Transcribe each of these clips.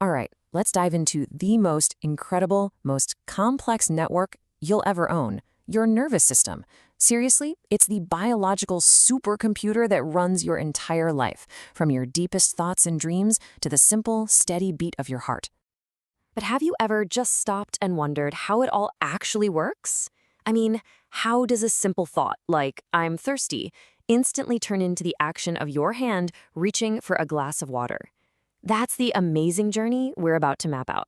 All right, let's dive into the most incredible, most complex network you'll ever own, your nervous system. Seriously, it's the biological supercomputer that runs your entire life, from your deepest thoughts and dreams to the simple, steady beat of your heart. But have you ever just stopped and wondered how it all actually works? I mean, how does a simple thought, like, I'm thirsty, instantly turn into the action of your hand reaching for a glass of water? That's the amazing journey we're about to map out.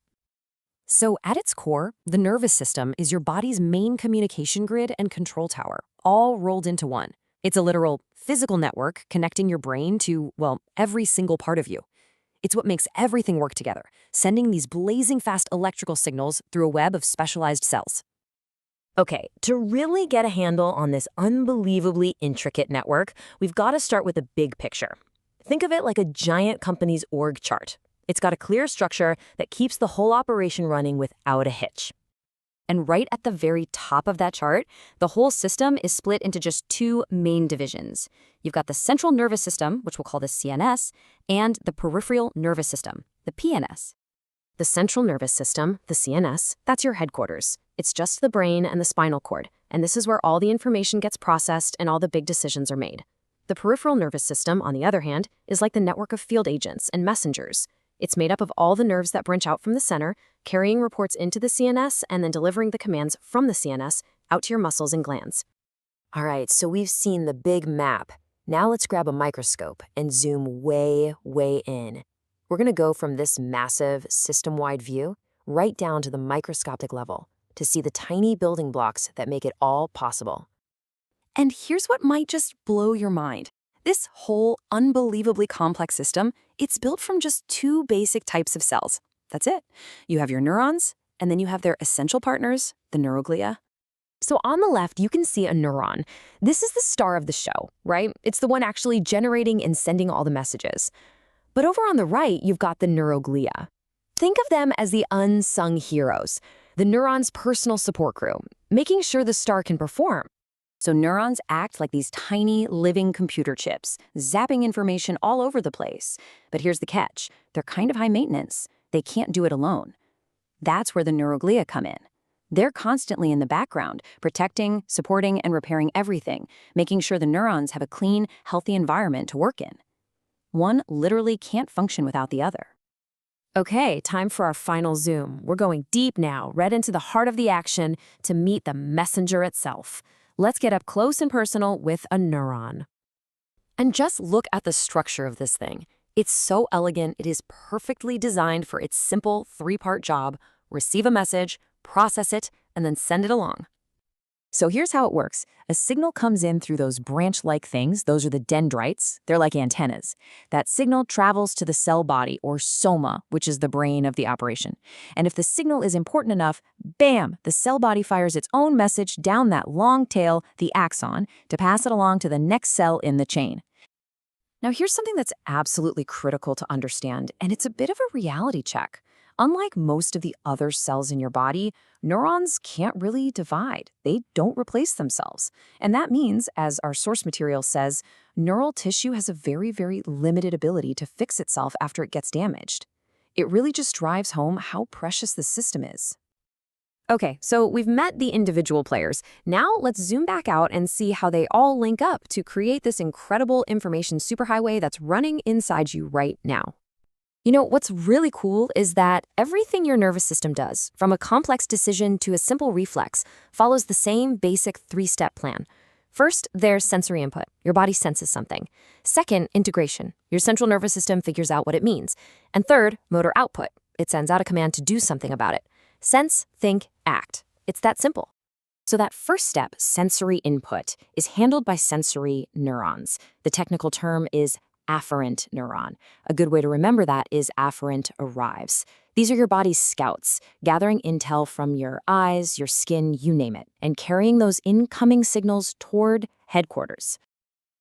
So at its core, the nervous system is your body's main communication grid and control tower, all rolled into one. It's a literal physical network connecting your brain to, well, every single part of you. It's what makes everything work together, sending these blazing fast electrical signals through a web of specialized cells. Okay, to really get a handle on this unbelievably intricate network, we've got to start with the big picture. Think of it like a giant company's org chart. It's got a clear structure that keeps the whole operation running without a hitch. And right at the very top of that chart, the whole system is split into just two main divisions. You've got the central nervous system, which we'll call the CNS, and the peripheral nervous system, the PNS. The central nervous system, the CNS, that's your headquarters. It's just the brain and the spinal cord, and this is where all the information gets processed and all the big decisions are made. The peripheral nervous system, on the other hand, is like the network of field agents and messengers. It's made up of all the nerves that branch out from the center, carrying reports into the CNS and then delivering the commands from the CNS out to your muscles and glands. All right, so we've seen the big map. Now let's grab a microscope and zoom way, way in. We're going to go from this massive system-wide view right down to the microscopic level to see the tiny building blocks that make it all possible. And here's what might just blow your mind. This whole unbelievably complex system, it's built from just two basic types of cells. That's it. You have your neurons, and then you have their essential partners, the neuroglia. So on the left, you can see a neuron. This is the star of the show, right? It's the one actually generating and sending all the messages. But over on the right, you've got the neuroglia. Think of them as the unsung heroes, the neuron's personal support crew, making sure the star can perform. So neurons act like these tiny, living computer chips, zapping information all over the place. But here's the catch. They're kind of high maintenance. They can't do it alone. That's where the neuroglia come in. They're constantly in the background, protecting, supporting, and repairing everything, making sure the neurons have a clean, healthy environment to work in. One literally can't function without the other. Okay, time for our final zoom. We're going deep now, right into the heart of the action to meet the messenger itself. Let's get up close and personal with a neuron. And just look at the structure of this thing. It's so elegant, it is perfectly designed for its simple three-part job: receive a message, process it, and then send it along. So here's how it works. A signal comes in through those branch-like things. Those are the dendrites. They're like antennas. That signal travels to the cell body, or soma, which is the brain of the operation. And if the signal is important enough, bam, the cell body fires its own message down that long tail, the axon, to pass it along to the next cell in the chain. Now here's something that's absolutely critical to understand, and it's a bit of a reality check. Unlike most of the other cells in your body, neurons can't really divide. They don't replace themselves. And that means, as our source material says, neural tissue has a very, very limited ability to fix itself after it gets damaged. It really just drives home how precious the system is. Okay, so we've met the individual players. Now let's zoom back out and see how they all link up to create this incredible information superhighway that's running inside you right now. You know, what's really cool is that everything your nervous system does, from a complex decision to a simple reflex, follows the same basic three-step plan. First, there's sensory input. Your body senses something. Second, integration. Your central nervous system figures out what it means. And third, motor output. It sends out a command to do something about it. Sense, think, act. It's that simple. So that first step, sensory input, is handled by sensory neurons. The technical term is afferent neuron. A good way to remember that is afferent arrives. These are your body's scouts, gathering intel from your eyes, your skin, you name it, and carrying those incoming signals toward headquarters.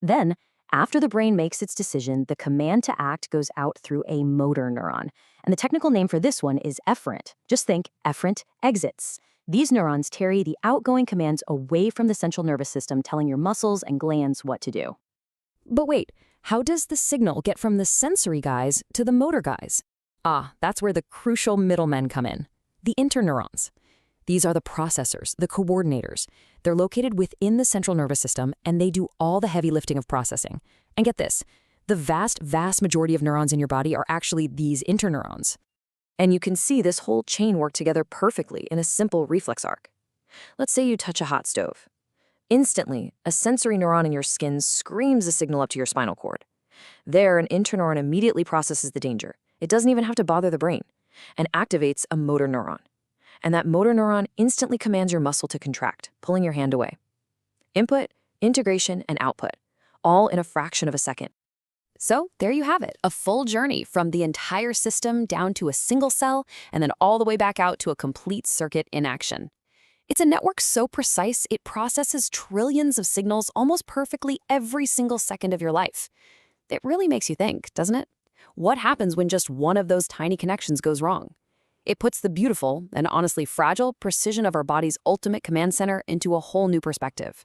Then, after the brain makes its decision, the command to act goes out through a motor neuron. And the technical name for this one is efferent. Just think efferent exits. These neurons carry the outgoing commands away from the central nervous system, telling your muscles and glands what to do. But wait, how does the signal get from the sensory guys to the motor guys? That's where the crucial middlemen come in. The interneurons. These are the processors, the coordinators. They're located within the central nervous system, and they do all the heavy lifting of processing. And get this, the vast majority of neurons in your body are actually these interneurons. And you can see this whole chain work together perfectly in a simple reflex arc. Let's say you touch a hot stove. Instantly, a sensory neuron in your skin screams a signal up to your spinal cord. There, an interneuron immediately processes the danger. It doesn't even have to bother the brain, and activates a motor neuron. And that motor neuron instantly commands your muscle to contract, pulling your hand away. Input, integration, and output, all in a fraction of a second. So there you have it, a full journey from the entire system down to a single cell, and then all the way back out to a complete circuit in action. It's a network so precise, it processes trillions of signals almost perfectly every single second of your life. It really makes you think, doesn't it? What happens when just one of those tiny connections goes wrong? It puts the beautiful and honestly fragile precision of our body's ultimate command center into a whole new perspective.